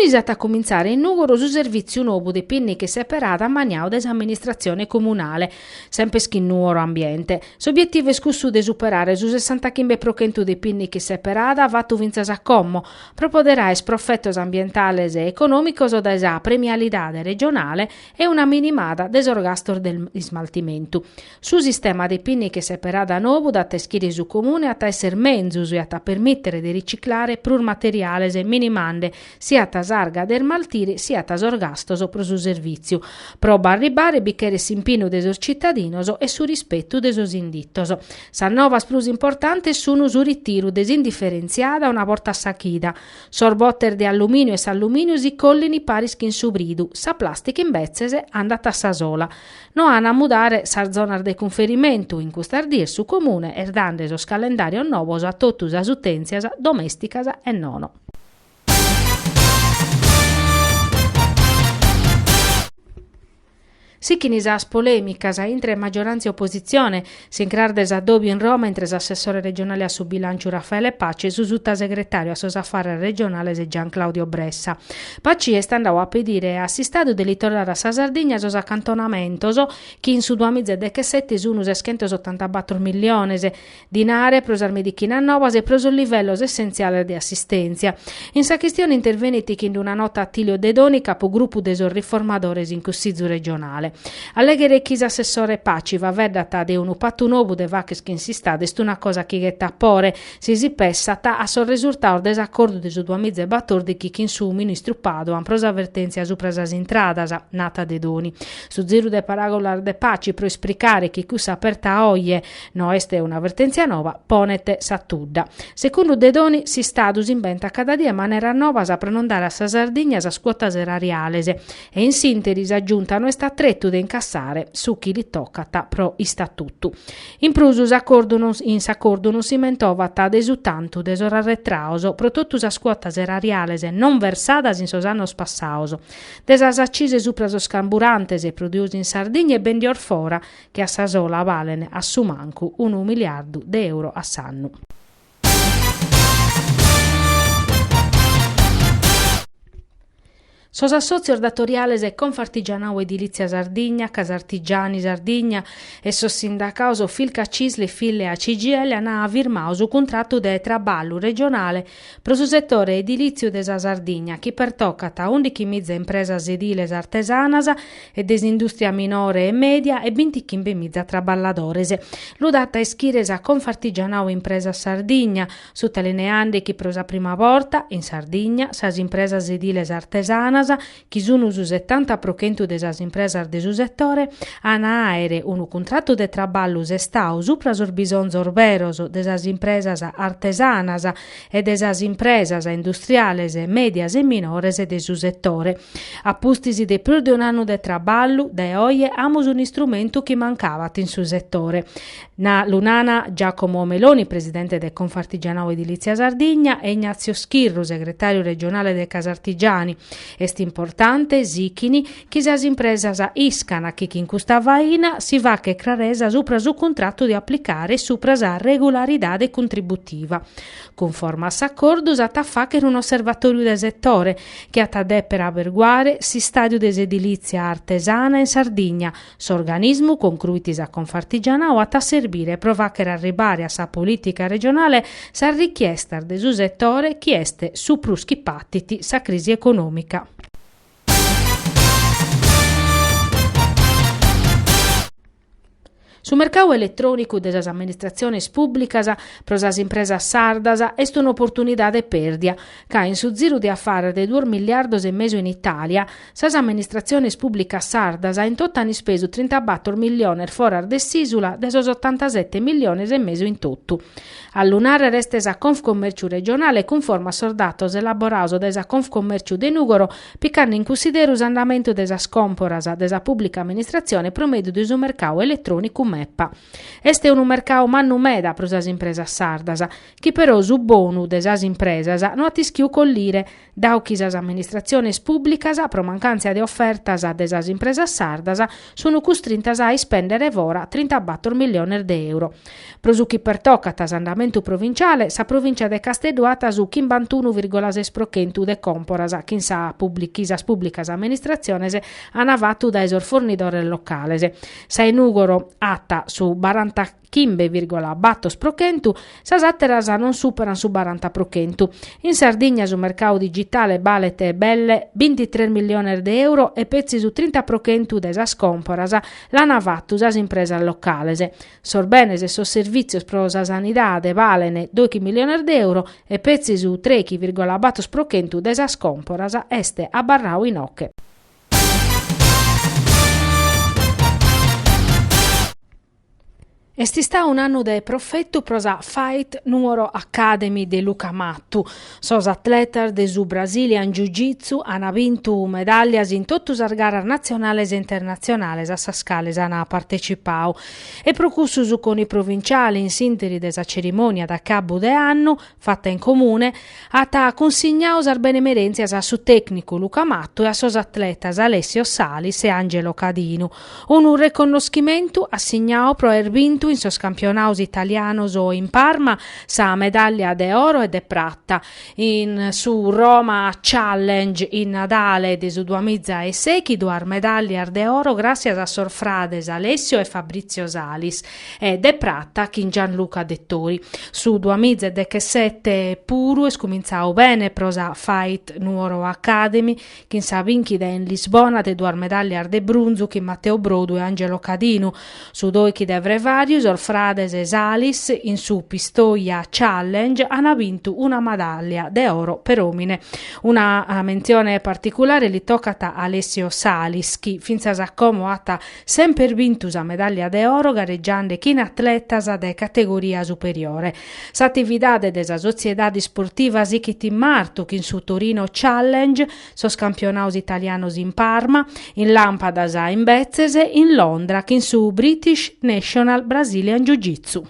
a cominciare in Nugoro su servizio nuovo di pinniche separata a Magnao dell'amministrazione comunale, sempre in Nuoro ambiente. L'obiettivo è scussu di superare su 65% di pinniche separata vatu vinzas a commo, propoderà esproffettos ambientales e economicos o da esa premialidade regionale e una minimada desorgastor del smaltimento. Su sistema di pinniche separata nuovo da teschire su comune a esser menzus e a permettere di riciclare prur materiales e minimande sia tasarga del maltire sia tasorgastoso pro su servizio. Proba arribare bicchiere simpino desos cittadinoso e su rispetto desos indittoso. San novas plus importante sono su ritiro desindifferenziata una volta sacchida. Sorbotter di alluminio e s'alluminio si collini paris in subridu. Sa plastica in bezzese andata a sa sola. No hanno a mudare sa zona de conferimento in custardir su comune erdande so calendario novos a totus as utenzias domesticas e nono. Sichinisas polemicas intre maggioranza e opposizione, si incrardes addobio in Roma entre assessore regionale a su bilancio Raffaele Pacci e su sutta segretario a sos affari regionale e Gian Claudio Bressa. Pacci è stato a pedire assistato del litorale a Sardegna sos accantonamentos che in su 2017 sono 184 milioni dinare pros armedichina novas e pros livellos essenziale di assistenza. In sa questione interveniti in una nota a Attilio Dedoni, capogruppo des riformadores in Cussizzo regionale. Alleghere chi assessore Pacci va verdata de un patto nuovo de vaches che insistade stu una cosa che getta pore si pessata a sul risultato desaccordo de su 2014 chi in su ministru Padoan pros avvertenzia su prasas intradas nata de doni su zero de paragolar de Pacci pro esplicare chi cussa aperta oie no este un'avvertenzia nova ponete satudda secondo de doni si stadus inventa cada dia manera novas a prenondare a sa Sardegna sa scuotas erarialese e in sintesi aggiuntano esta tretto de incassare su chi li toccata pro istatutu. In prusus in s'accordo non si mentovata desutantu desor arretraoso pro tottus as quotas erariales non versadas in sos annos passaos. Desas accise supra sos carburantes e produsi in Sardegna e ben di orfora che a sa sola valen a su mancu 1 miliardo de euro a s'annu. Sos assozios datoriales e Confartigianao Edilizia Sardigna, Casartigiani Sardigna e sos sindacaos Filca Cisle Fille a CGL hanno firmato su contratto de traballo regionale pro su settore edilizio de sa Sardigna che pertoccata 11 mizza impresas ediles artesanas e desindustria minore e media e 25 mizza traballadores. L'udata ischires a Confartigianao Impresa Sardigna su teleneande che pro sa prima volta in Sardigna sas impresas ediles artesanas chi sono su 70% de sas impresas de su settore hanno aere un contratto de traballo estau supra sos bisonzos orberos de sas impresas artesanas e de sas impresas industriales medias e minores de su settore. Appustisi de più di un anno de traballo de oie amus un strumento che mancavat in su settore. Na Lunana Giacomo Meloni, presidente del Confartigianao Edilizia Sardigna, e Ignazio Schirru, segretario regionale de Casartigiani. Est importante, sichini, che sas impresas iscana che in custa vaina si va che craresa supra su contratto di applicare supra sa regolaridade contributiva. Conforme a s'accordo, s'attaffa che un osservatorio del settore che attadepera averguare si stadio des edilizia artesana in Sardigna, s'organismo concluitis a Confartigianao a servire prova che arribare a sa politica regionale sa richiesta de su settore chi este su pruschi pattiti sa crisi economica. Su mercato elettronico de sas amministrazioni pubblicas pro sas impresas sardas est un'opportunità perdia, ca in su giro di affari de 2 miliardos e mezzo in Italia, sas amministrazioni pubblicas sardas in totto hanno speso 34 milioni fora de sisula de sos 87 milioni e mezzo in tutto. A lunare resta sa Confcommerciu regionale conforme a sordatos elaborados de sa Confcommerciu de Nugoro, piccando in considero l'andamento de sas comporas de sa pubblica amministrazione promedio de su mercato elettronico Meppa. Este un mercato mannumeda pro sas impresas sardas, chi però su bonu de sas impresas non attischiu collire dauchi sas amministrazioni pubblicas pro mancanza de offertas de sas impresas sardas sono costrintas a spendere vora 34 milioni di euro. Pro su chi pertoccat s'andamentu provinciale, sa provincia de Casteduata su 51,6% de comporas chi sas pubblicas amministraziones han avattu da esor fornidores locales. Sa inugoro atta su 45,4%, sas atteras non superan su 40%. In Sardegna su mercato digitale balete belle 23 milioni di euro e pezzi su 30% de sas comporas l'han avattu sas impresas locales. Sorbenes e sos servizios pro sa sanidade valene 2 milioni di euro e pezzi su 3,4% de sas comporas este a Barrau in Ocche. Esti sta un anno de profetto pro sa Fight Numero Academy de Luca Mattu. Sos atletas de su Brazilian Jiu-Jitsu han vinto medaglie in totus as garas nazionales e internazionales a sas cales han partecipau. E pro cussu su con i provinciali in sinteri de sa cerimonia da cabo de anno, fatta in comune, ata consignaus ar benemerenzias a su tecnico Luca Mattu e a sos atletas Alessio Salis e Angelo Cadinu. Un riconoscimento assegnau pro aver vinto in sos campionaus italianos o in Parma sa medaglia de oro e de prata in su Roma Challenge in Nadale de su 2006 duar medaglia de oro grazie a sorfrades Alessio e Fabrizio Salis e de prata in Gianluca Dettori su 2017 puru scominciau bene prosa Fight Numero Academy che sa vinchide in Lisbona de duar medaglia de bronzo che Matteo Brodo e Angelo Cadinu su doi chi devre vari Orfrades e Salis in su Pistoia Challenge hanno vinto una medaglia d'oro per uomini. Una menzione particolare li tocca a Alessio Salis, che finza a como ha sempre vinto la medaglia d'oro gareggiando in atletas de categoria superiore. S'attività della società sportiva Zichit in Marto, che in su Torino Challenge, sos campionaus italianos in Parma, in Lampadas in Bezzese, in Londra, che in su British National Brazilian Jiu-Jitsu.